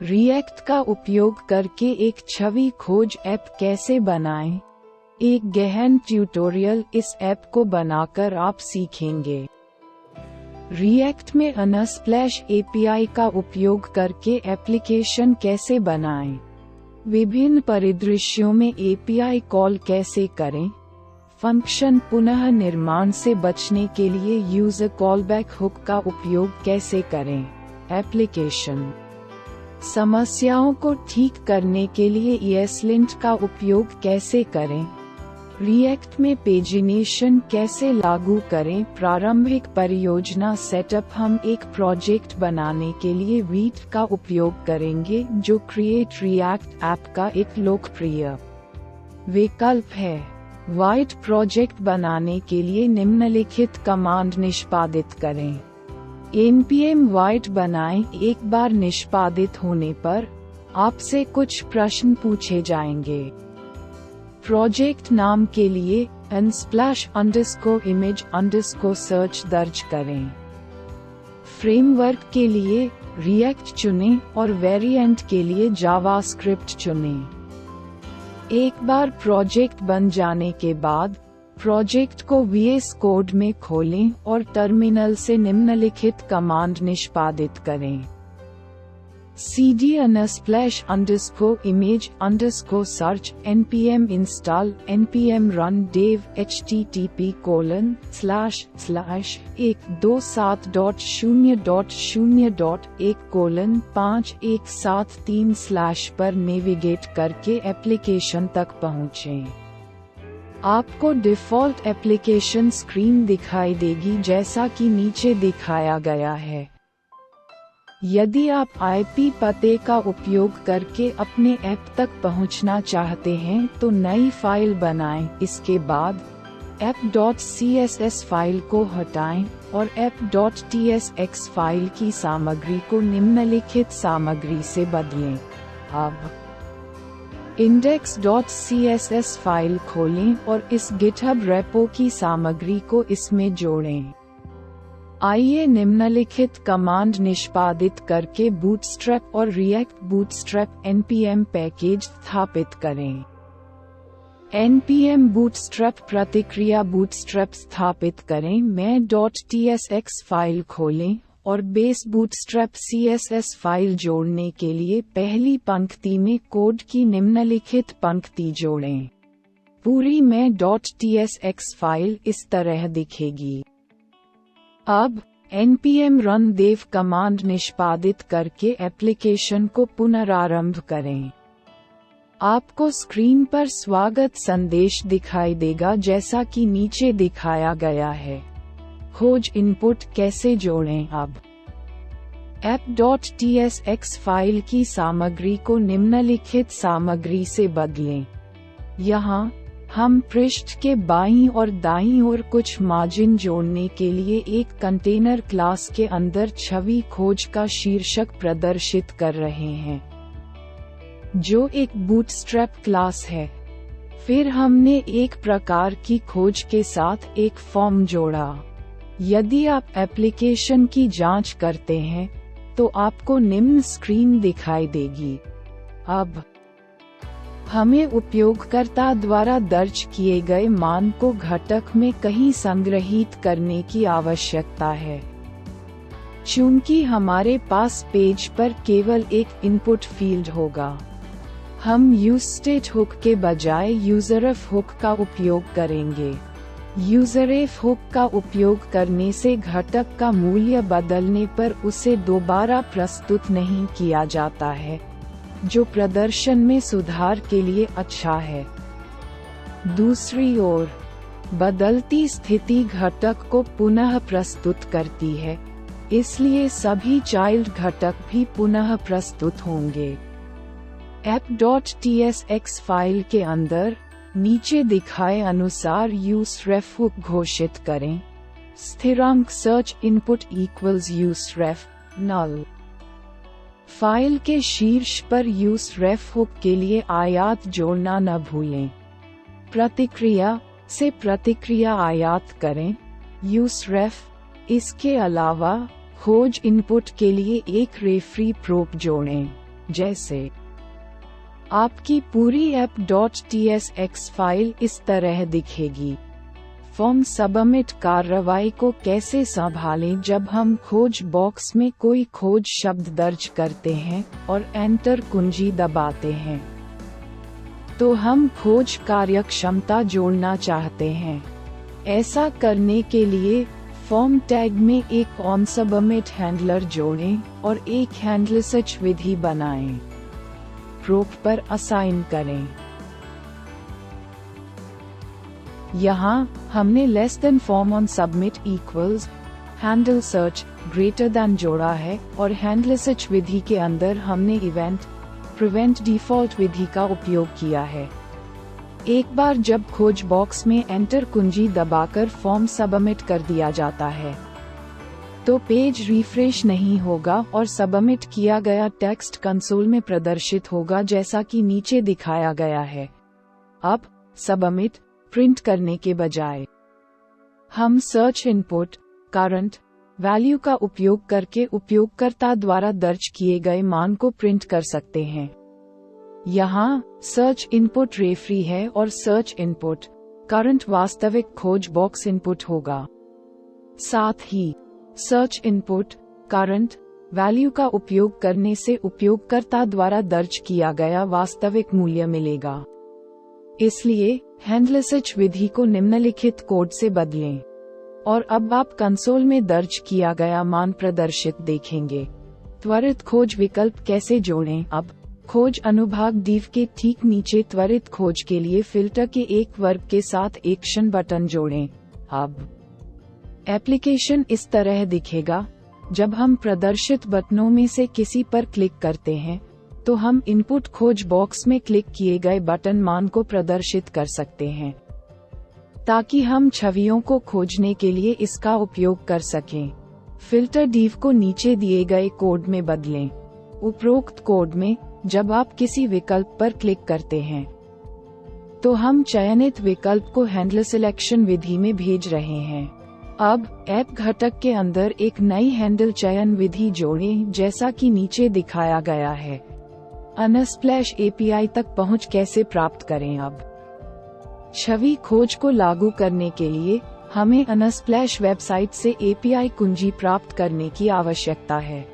React का उपयोग करके एक छवि खोज ऐप कैसे बनाएं? एक गहन ट्यूटोरियल इस ऐप को बनाकर आप सीखेंगे। रिएक्ट में अनस्प्लैश एपीआई का उपयोग करके एप्लीकेशन कैसे बनाएं? विभिन्न परिदृश्यों में एपीआई कॉल कैसे करें? फंक्शन पुनः निर्माण से बचने के लिए यूजर कॉलबैक हुक का उपयोग कैसे करें? एप्लीकेशन समस्याओं को ठीक करने के लिए ESLint का उपयोग कैसे करें? रिएक्ट में पेजिनेशन कैसे लागू करें? प्रारंभिक परियोजना सेटअप। हम एक प्रोजेक्ट बनाने के लिए वीट का उपयोग करेंगे, जो क्रिएट रिएक्ट ऐप का एक लोकप्रिय विकल्प है। वाइट प्रोजेक्ट बनाने के लिए निम्नलिखित कमांड निष्पादित करें। npm वाइट बनाएं। एक बार निष्पादित होने पर आपसे कुछ प्रश्न पूछे जाएंगे। प्रोजेक्ट नाम के लिए unsplash_image_search दर्ज करें। फ्रेमवर्क के लिए रिएक्ट चुनें और वेरिएंट के लिए जावास्क्रिप्ट चुनें। एक बार प्रोजेक्ट बन जाने के बाद प्रोजेक्ट को VS कोड में खोलें और टर्मिनल से निम्नलिखित कमांड निष्पादित करें। cd _image_search npm install npm run dev http://127.0.1:5173/ पर नेविगेट करके एप्लीकेशन तक पहुँचें। आपको डिफ़ॉल्ट एप्लीकेशन स्क्रीन दिखाई देगी जैसा कि नीचे दिखाया गया है। यदि आप IP पते का उपयोग करके अपने ऐप तक पहुंचना चाहते हैं तो नई फाइल बनाएं। इसके बाद app.css फाइल को हटाएं और app.tsx फाइल की सामग्री को निम्नलिखित सामग्री से बदलें। अब index.css फाइल खोलें और इस GitHub रेपो की सामग्री को इसमें जोड़ें। आइए निम्नलिखित कमांड निष्पादित करके बूटस्ट्रैप और रिएक्ट बूटस्ट्रैप npm पैकेज स्थापित करें। npm बूटस्ट्रैप प्रतिक्रिया बूटस्ट्रैप स्थापित करें। मैं .tsx फाइल खोलें और बेस बूटस्ट्रैप CSS फाइल जोड़ने के लिए पहली पंक्ति में कोड की निम्नलिखित पंक्ति जोड़ें। पूरी मैं .tsx फाइल इस तरह दिखेगी। अब npm run dev कमांड निष्पादित करके एप्लीकेशन को पुनरारंभ करें। आपको स्क्रीन पर स्वागत संदेश दिखाई देगा जैसा कि नीचे दिखाया गया है। खोज इनपुट कैसे जोड़ें? अब app.tsx फाइल की सामग्री को निम्नलिखित सामग्री से बदलें। यहाँ हम पृष्ठ के बाईं और दाईं ओर कुछ मार्जिन जोड़ने के लिए एक कंटेनर क्लास के अंदर छवि खोज का शीर्षक प्रदर्शित कर रहे हैं, जो एक बूटस्ट्रैप क्लास है। फिर हमने एक प्रकार की खोज के साथ एक फॉर्म जोड़ा। यदि आप एप्लीकेशन की जांच करते हैं तो आपको निम्न स्क्रीन दिखाई देगी। अब हमें उपयोगकर्ता द्वारा दर्ज किए गए मान को घटक में कहीं संग्रहीत करने की आवश्यकता है। चूंकि हमारे पास पेज पर केवल एक इनपुट फील्ड होगा, हम यूजस्टेट हुक के बजाय यूजरफ हुक का उपयोग करेंगे। यूजरफ हुक का उपयोग करने से घटक का मूल्य बदलने पर उसे दोबारा प्रस्तुत नहीं किया जाता है, जो प्रदर्शन में सुधार के लिए अच्छा है। दूसरी ओर, बदलती स्थिति घटक को पुनः प्रस्तुत करती है, इसलिए सभी चाइल्ड घटक भी पुनः प्रस्तुत होंगे। app.tsx फाइल के अंदर नीचे दिखाए अनुसार useref हुक घोषित करें। स्थिरांक search input equals useref null। File के शीर्ष पर useref हुक के लिए आयात जोड़ना न भूलें। प्रतिक्रिया से प्रतिक्रिया आयात करें। useref। इसके अलावा खोज इनपुट के लिए एक रेफरी प्रोब जोड़ें। जैसे आपकी पूरी app.tsx फाइल इस तरह दिखेगी। फॉर्म सबमिट कार्रवाई को कैसे संभालें? जब हम खोज बॉक्स में कोई खोज शब्द दर्ज करते हैं और एंटर कुंजी दबाते हैं, तो हम खोज कार्यक्षमता जोड़ना चाहते हैं। ऐसा करने के लिए फॉर्म टैग में एक ऑनसबमिट हैंडलर जोड़ें और एक हैंडल सर्च विधि बनाएं। प्रोप पर असाइन करें। यहाँ हमने less than form on submit equals handle search greater than जोड़ा है और हैंडल सर्च विधि के अंदर हमने इवेंट प्रिवेंट डिफॉल्ट विधि का उपयोग किया है। एक बार जब खोज बॉक्स में एंटर कुंजी दबाकर फॉर्म सबमिट कर दिया जाता है, तो पेज रिफ्रेश नहीं होगा और सबमिट किया गया टेक्स्ट कंसोल में प्रदर्शित होगा, जैसा कि नीचे दिखाया गया है। अब सबमिट प्रिंट करने के बजाय हम सर्च इनपुट करंट वैल्यू का उपयोग करके उपयोगकर्ता द्वारा दर्ज किए गए मान को प्रिंट कर सकते हैं। यहाँ सर्च इनपुट रेफरी है और सर्च इनपुट करंट वास्तविक खोज बॉक्स इनपुट होगा। साथ ही सर्च इनपुट करंट वैल्यू का उपयोग करने से उपयोगकर्ता द्वारा दर्ज किया गया वास्तविक मूल्य मिलेगा। इसलिए हैंडल सर्च विधि को निम्नलिखित कोड से बदलें और अब आप कंसोल में दर्ज किया गया मान प्रदर्शित देखेंगे। त्वरित खोज विकल्प कैसे जोड़ें? अब खोज अनुभाग डिव के ठीक नीचे त्वरित खोज के लिए फिल्टर के एक वर्ग के साथ एक्शन बटन जोड़ें। अब एप्लीकेशन इस तरह दिखेगा। जब हम प्रदर्शित बटनों में से किसी पर क्लिक करते हैं, तो हम इनपुट खोज बॉक्स में क्लिक किए गए बटन मान को प्रदर्शित कर सकते हैं, ताकि हम छवियों को खोजने के लिए इसका उपयोग कर सकें। फिल्टर डिव को नीचे दिए गए कोड में बदलें। उपरोक्त कोड में जब आप किसी विकल्प पर क्लिक करते हैं, तो हम चयनित विकल्प को हैंडल सिलेक्शन विधि में भेज रहे हैं। अब ऐप घटक के अंदर एक नई हैंडल चयन विधि जोड़ें, जैसा कि नीचे दिखाया गया है। अनस्प्लैश एपीआई तक पहुंच कैसे प्राप्त करें? अब छवि खोज को लागू करने के लिए हमें अनस्प्लैश वेबसाइट से एपीआई कुंजी प्राप्त करने की आवश्यकता है।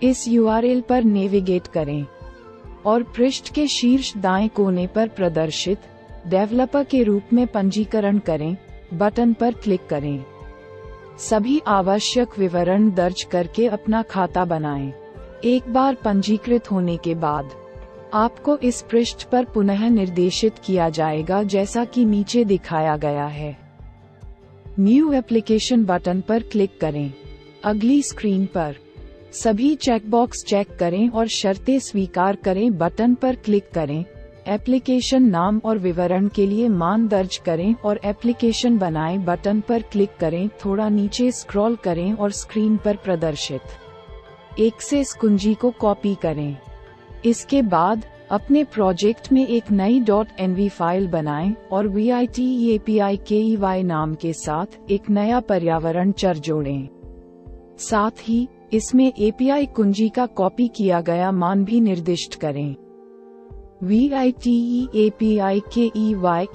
इस यूआरएल पर नेविगेट करें और पृष्ठ के शीर्ष दाएं कोने पर प्रदर्शित डेवलपर के रूप में पंजीकरण करें बटन पर क्लिक करें। सभी आवश्यक विवरण दर्ज करके अपना खाता बनाएं। एक बार पंजीकृत होने के बाद आपको इस पृष्ठ पर पुनः निर्देशित किया जाएगा, जैसा कि नीचे दिखाया गया है। न्यू एप्लीकेशन बटन पर क्लिक करें। अगली स्क्रीन पर सभी चेकबॉक्स चेक करें और शर्तें स्वीकार करें बटन पर क्लिक करें। एप्लीकेशन नाम और विवरण के लिए मान दर्ज करें और एप्लीकेशन बनाएं बटन पर क्लिक करें। थोड़ा नीचे स्क्रॉल करें और स्क्रीन पर प्रदर्शित एक्सेस कुंजी को कॉपी करें। इसके बाद अपने प्रोजेक्ट में एक नई .env फाइल बनाएं और VITEAPIKEY नाम के साथ एक नया पर्यावरण चर जोड़ें। साथ ही इसमें एपीआई कुंजी का कॉपी किया गया मान भी निर्दिष्ट करें। VITEAPIKEY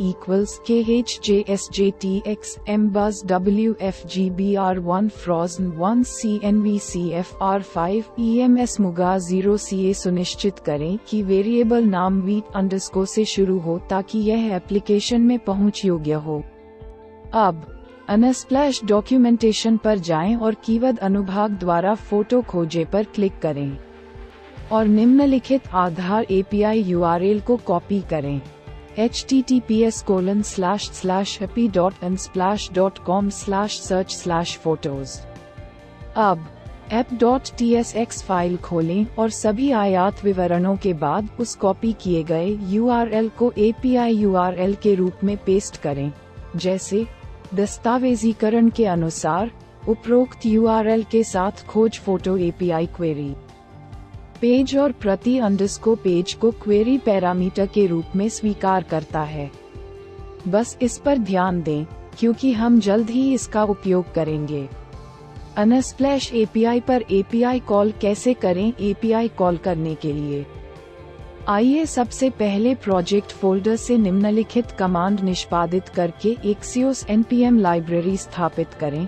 equals KHJSJTX MBuzz WFGBR1 Frozen 1 CNVCFR5 EMS muga 0 CA सुनिश्चित करें कि वेरिएबल नाम वीट_ से शुरू हो ताकि यह एप्लीकेशन में पहुंच योग्य हो। अब अनस्प्लैश डॉक्यूमेंटेशन पर जाएं और कीवर्ड अनुभाग द्वारा फोटो खोजे पर क्लिक करें और निम्नलिखित आधार एपीआई यूआरएल को कॉपी करें। https://happy.unsplash.com/search/photos। अब app.tsx फाइल खोलें और सभी आयात विवरणों के बाद उस कॉपी किए गए यूआरएल को एपीआई यूआरएल के रूप में पेस्ट करें, जैसे दस्तावेजीकरण के अनुसार उपरोक्त यूआरएल के साथ खोज फोटो एपीआई क्वेरी। पेज और प्रति अंडरस्कोर पेज को क्वेरी पैरामीटर के रूप में स्वीकार करता है। बस इस पर ध्यान दें, क्योंकि हम जल्द ही इसका उपयोग करेंगे। अनस्प्लैश एपीआई पर एपीआई कॉल कैसे करें। एपीआई कॉल करने के लिए आइए सबसे पहले प्रोजेक्ट फोल्डर से निम्नलिखित कमांड निष्पादित करके एक्सियोस npm लाइब्रेरी स्थापित करें।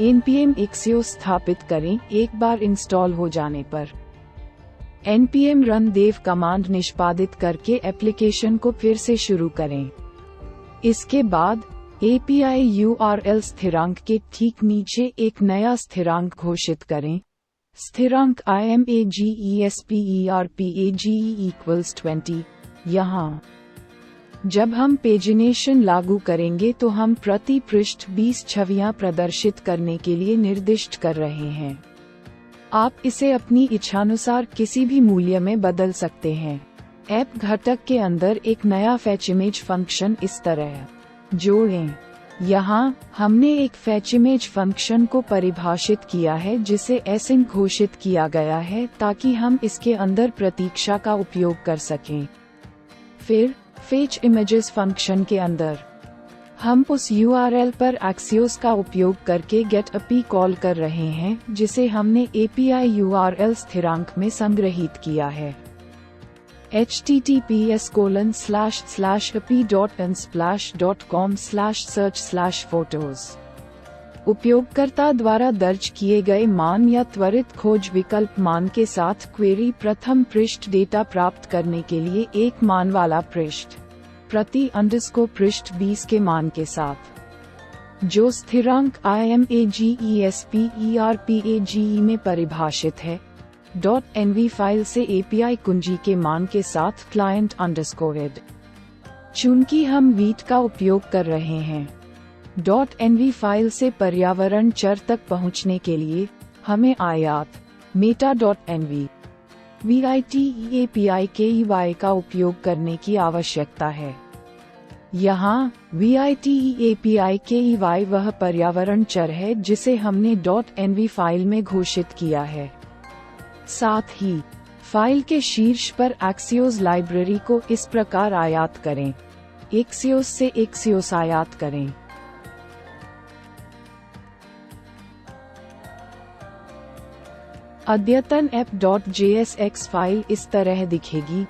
npm एक्सियोस स्थापित करें। एक बार इंस्टॉल हो जाने पर npm रन देव कमांड निष्पादित करके एप्लीकेशन को फिर से शुरू करें। इसके बाद API URL स्थिरांक के ठीक नीचे एक नया स्थिरांक घोषित करें। स्थिरांक IMAGESPERPAGE = 20। जब हम पेजिनेशन लागू करेंगे तो हम प्रति पृष्ठ 20 छवियां प्रदर्शित करने के लिए निर्दिष्ट कर रहे हैं। आप इसे अपनी इच्छानुसार किसी भी मूल्य में बदल सकते हैं। ऐप घटक के अंदर एक नया फैच इमेज फंक्शन इस तरह जोड़ें। यहाँ हमने एक फैच इमेज फंक्शन को परिभाषित किया है जिसे एसिंक घोषित किया गया है ताकि हम इसके अंदर प्रतीक्षा का उपयोग कर सकें। फिर फेच इमेजेस फंक्शन के अंदर हम उस URL पर एक्सियोस का उपयोग करके getAPI कॉल कर रहे हैं जिसे हमने API URL स्थिरांक में संग्रहीत किया है। https://api.unsplash.com/search/photos उपयोगकर्ता द्वारा दर्ज किए गए मान या त्वरित खोज विकल्प मान के साथ क्वेरी प्रथम पृष्ठ डेटा प्राप्त करने के लिए एक मान वाला पृष्ठ प्रति _ पृष्ठ 20 के मान के साथ, जो स्थिरांक IMAGESPERPAGE में परिभाषित है। .env फाइल से API कुंजी के मान के साथ client_ed। चूंकि हम वीट का उपयोग कर रहे हैं, .env फाइल से पर्यावरण चर तक पहुंचने के लिए हमें आयात meta.env VITE API का उपयोग करने की आवश्यकता है। यहाँ VITE API वह पर्यावरण चर है जिसे हमने .env फाइल में घोषित किया है। साथ ही फाइल के शीर्ष पर एक्सियोस लाइब्रेरी को इस प्रकार आयात करें। एक्सियोस से एक्सियोस आयात करें। अद्यतन app.jsx फाइल इस तरह दिखेगी।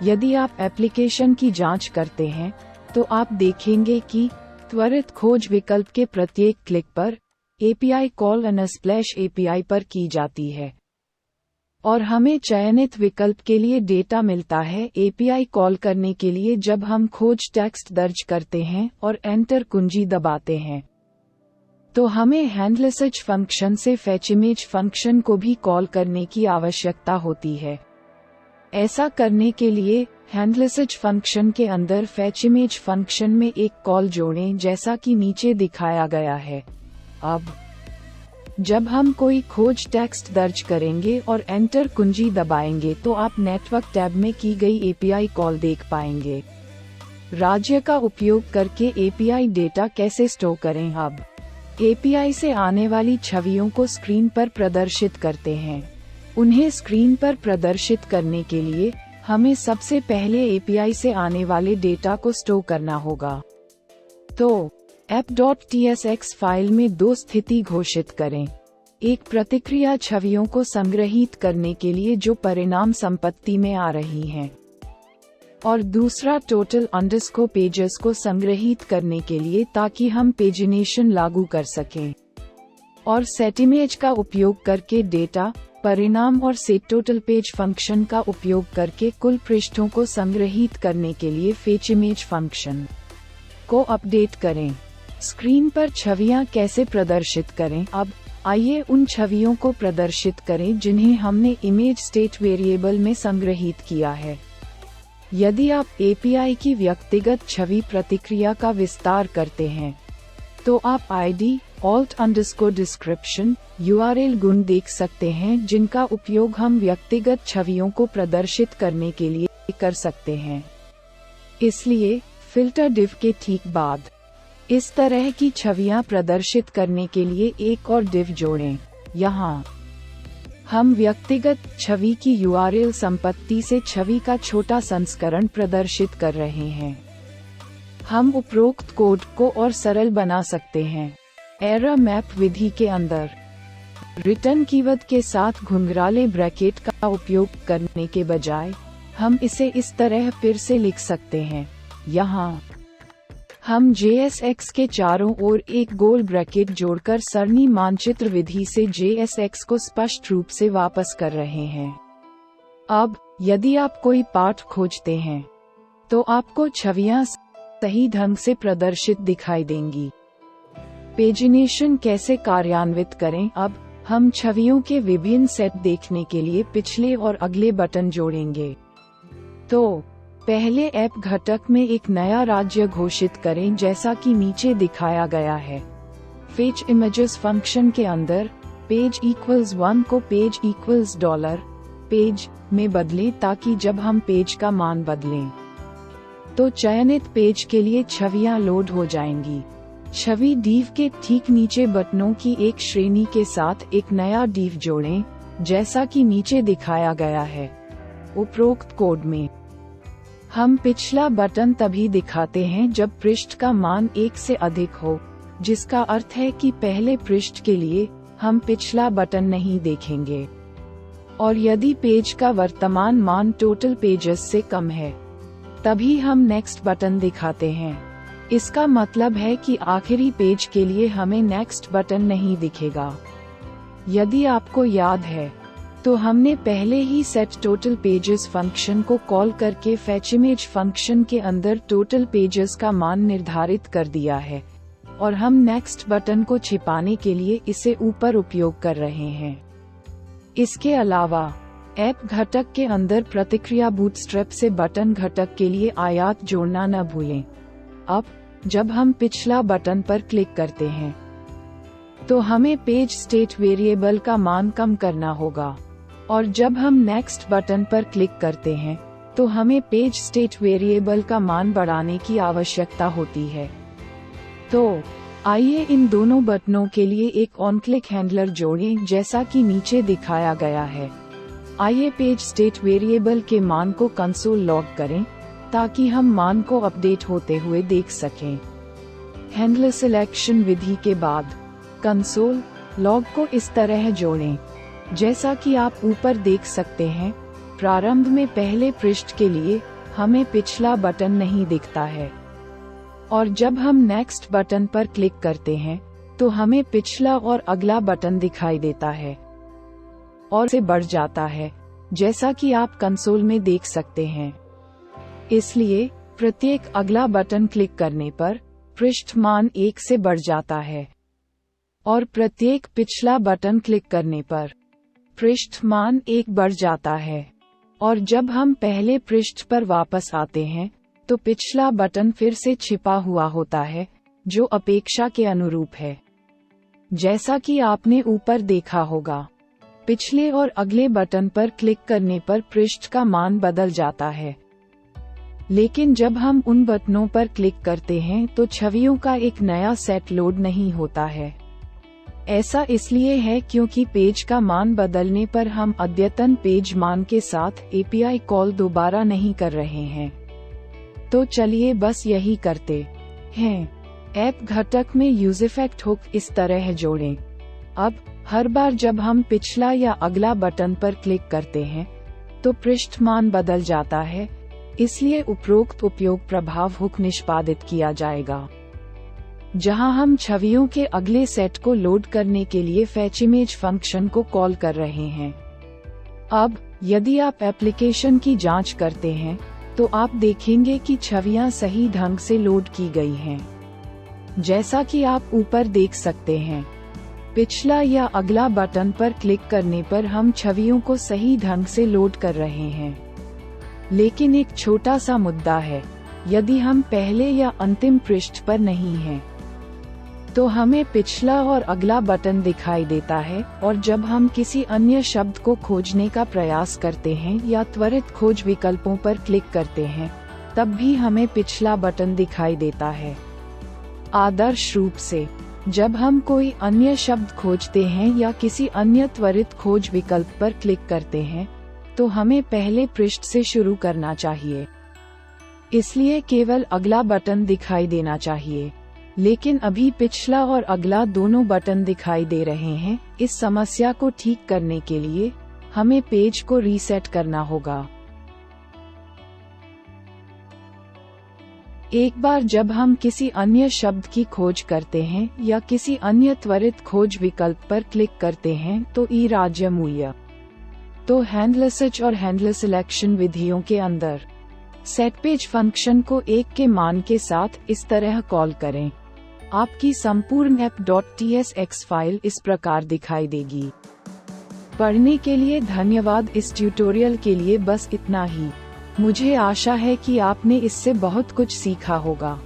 यदि आप एप्लीकेशन की जांच करते हैं तो आप देखेंगे कि त्वरित खोज विकल्प के प्रत्येक क्लिक पर API कॉल अनस्प्लैश API पर की जाती है और हमें चयनित विकल्प के लिए डेटा मिलता है। API कॉल करने के लिए जब हम खोज टेक्स्ट दर्ज करते हैं और एंटर कुंजी दबाते हैं तो हमें हैंडलसेज फंक्शन से फैच इमेज फंक्शन को भी कॉल करने की आवश्यकता होती है। ऐसा करने के लिए हैंडलसेज फंक्शन के अंदर फैच इमेज फंक्शन में एक कॉल जोड़ें जैसा कि नीचे दिखाया गया है। अब जब हम कोई खोज टेक्स्ट दर्ज करेंगे और एंटर कुंजी दबाएंगे तो आप नेटवर्क टैब में की गई API कॉल देख पाएंगे। राज्य का उपयोग करके API डेटा कैसे स्टोर करें। अब API से आने वाली छवियों को स्क्रीन पर प्रदर्शित करते हैं। उन्हें स्क्रीन पर प्रदर्शित करने के लिए हमें सबसे पहले API से आने वाले डेटा को स्टोर करना होगा। तो app.tsx फाइल में दो स्थिति घोषित करें। एक प्रतिक्रिया छवियों को संग्रहीत करने के लिए जो परिणाम संपत्ति में आ रही हैं, और दूसरा total_ pages को संग्रहीत करने के लिए ताकि हम पेजिनेशन लागू कर सकें। और setImage का उपयोग करके डेटा परिणाम और setTotalPage फंक्शन का उपयोग करके कुल पृष्ठों को संग्रहीत करने के लिए fetchImage फंक्शन को अपडेट करें। स्क्रीन पर छवियां कैसे प्रदर्शित करें। अब आइए उन छवियों को प्रदर्शित करें जिन्हें हमने इमेज स्टेट वेरिएबल में संग्रहीत किया है। यदि आप API की व्यक्तिगत छवि प्रतिक्रिया का विस्तार करते हैं तो आप ID, alt_description, URL गुण देख सकते हैं जिनका उपयोग हम व्यक्तिगत छवियों को प्रदर्शित करने के लिए कर सकते हैं। इसलिए फिल्टर div के ठीक बाद इस तरह की छवियां प्रदर्शित करने के लिए एक और div जोड़ें। यहाँ हम व्यक्तिगत छवि की URL संपत्ति से छवि का छोटा संस्करण प्रदर्शित कर रहे हैं। हम उपरोक्त कोड को और सरल बना सकते हैं। एरर मैप विधि के अंदर रिटर्न कीवर्ड के साथ घुंघराले ब्रैकेट का उपयोग करने के बजाय हम इसे इस तरह फिर से लिख सकते हैं। यहाँ हम JSX के चारों ओर एक गोल ब्रैकेट जोड़कर सरणी मानचित्र विधि से JSX को स्पष्ट रूप से वापस कर रहे हैं। अब यदि आप कोई पाठ खोजते हैं तो आपको छवियां सही ढंग से प्रदर्शित दिखाई देंगी। पेजिनेशन कैसे कार्यान्वित करें? अब हम छवियों के विभिन्न सेट देखने के लिए पिछले और अगले बटन जोड़ेंगे। तो पहले ऐप घटक में एक नया राज्य घोषित करें जैसा कि नीचे दिखाया गया है। फेच इमेजेस फंक्शन के अंदर पेज इक्वल्स 1 को पेज इक्वल्स $पेज में बदलें ताकि जब हम पेज का मान बदलें तो चयनित पेज के लिए छवियां लोड हो जाएंगी। छवि डिव के ठीक नीचे बटनों की एक श्रेणी के साथ एक नया डिव जोड़ें जैसा कि नीचे दिखाया गया है। उपरोक्त कोड में हम पिछला बटन तभी दिखाते हैं जब पृष्ठ का मान 1 से अधिक हो, जिसका अर्थ है कि पहले पृष्ठ के लिए हम पिछला बटन नहीं देखेंगे। और यदि पेज का वर्तमान मान टोटल पेजेस से कम है तभी हम नेक्स्ट बटन दिखाते हैं। इसका मतलब है कि आखिरी पेज के लिए हमें नेक्स्ट बटन नहीं दिखेगा। यदि आपको याद है तो हमने पहले ही सेट टोटल पेजेस फंक्शन को कॉल करके फेच इमेज फंक्शन के अंदर टोटल पेजेस का मान निर्धारित कर दिया है और हम नेक्स्ट बटन को छिपाने के लिए इसे ऊपर उपयोग कर रहे हैं। इसके अलावा ऐप घटक के अंदर प्रतिक्रिया बूटस्ट्रैप से बटन घटक के लिए आयत जोड़ना न भूलें। अब जब हम पिछला बटन पर क्लिक करते हैं तो हमें पेज स्टेट वेरिएबल का मान कम करना होगा और जब हम नेक्स्ट बटन पर क्लिक करते हैं तो हमें पेज स्टेट वेरिएबल का मान बढ़ाने की आवश्यकता होती है। तो आइए इन दोनों बटनों के लिए एक ऑन क्लिक हैंडलर जोड़ें जैसा कि नीचे दिखाया गया है। आइए पेज स्टेट वेरिएबल के मान को कंसोल लॉग करें ताकि हम मान को अपडेट होते हुए देख सकें। हैंडलर सिलेक्शन विधि के बाद कंसोल लॉग को इस तरह जोड़ें जैसा कि आप ऊपर देख सकते हैं। प्रारंभ में पहले पृष्ठ के लिए हमें पिछला बटन नहीं दिखता है और जब हम नेक्स्ट बटन पर क्लिक करते हैं तो हमें पिछला और अगला बटन दिखाई देता है और से बढ़ जाता है जैसा कि आप कंसोल में देख सकते हैं। इसलिए प्रत्येक अगला बटन क्लिक करने पर पृष्ठ मान 1 से बढ़ जाता है और प्रत्येक पिछला बटन क्लिक करने पर पृष्ठ मान 1 बढ़ जाता है। और जब हम पहले पृष्ठ पर वापस आते हैं तो पिछला बटन फिर से छिपा हुआ होता है जो अपेक्षा के अनुरूप है। जैसा कि आपने ऊपर देखा होगा, पिछले और अगले बटन पर क्लिक करने पर पृष्ठ का मान बदल जाता है, लेकिन जब हम उन बटनों पर क्लिक करते हैं तो छवियों का एक नया सेट लोड नहीं होता है। ऐसा इसलिए है क्योंकि पेज का मान बदलने पर हम अद्यतन पेज मान के साथ API कॉल दोबारा नहीं कर रहे हैं। तो चलिए बस यही करते हैं। ऐप घटक में यूजइफेक्ट हुक इस तरह जोड़ें। अब हर बार जब हम पिछला या अगला बटन पर क्लिक करते हैं तो पृष्ठ मान बदल जाता है, इसलिए उपरोक्त उपयोग प्रभाव हुक निष्पादित किया जाएगा जहां हम छवियों के अगले सेट को लोड करने के लिए फेच इमेज फंक्शन को कॉल कर रहे हैं। अब यदि आप एप्लीकेशन की जांच करते हैं तो आप देखेंगे कि छवियां सही ढंग से लोड की गई हैं। जैसा कि आप ऊपर देख सकते हैं, पिछला या अगला बटन पर क्लिक करने पर हम छवियों को सही ढंग से लोड कर रहे हैं। लेकिन एक छोटा सा मुद्दा है, यदि हम पहले या अंतिम पृष्ठ पर नहीं हैं तो हमें पिछला और अगला बटन दिखाई देता है और जब हम किसी अन्य शब्द को खोजने का प्रयास करते हैं या त्वरित खोज विकल्पों पर क्लिक करते हैं तब भी हमें पिछला बटन दिखाई देता है। आदर्श रूप से जब हम कोई अन्य शब्द खोजते हैं या किसी अन्य त्वरित खोज विकल्प पर क्लिक करते हैं तो हमें पहले पृष्ठ से शुरू करना चाहिए, इसलिए केवल अगला बटन दिखाई देना चाहिए। लेकिन अभी पिछला और अगला दोनों बटन दिखाई दे रहे हैं। इस समस्या को ठीक करने के लिए हमें पेज को रीसेट करना होगा। एक बार जब हम किसी अन्य शब्द की खोज करते हैं या किसी अन्य त्वरित खोज विकल्प पर क्लिक करते हैं तो ई राज्य मूल्य तो हैंडलर सर्च और हैंडलर सिलेक्शन विधियों के अंदर सेट पेज फंक्शन को 1 के मान के साथ इस तरह कॉल करें। आपकी संपूर्ण app.tsx फाइल इस प्रकार दिखाई देगी। पढ़ने के लिए धन्यवाद। इस ट्यूटोरियल के लिए बस इतना ही। मुझे आशा है कि आपने इससे बहुत कुछ सीखा होगा।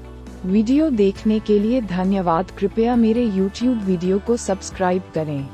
वीडियो देखने के लिए धन्यवाद। कृपया मेरे YouTube वीडियो को सब्सक्राइब करें।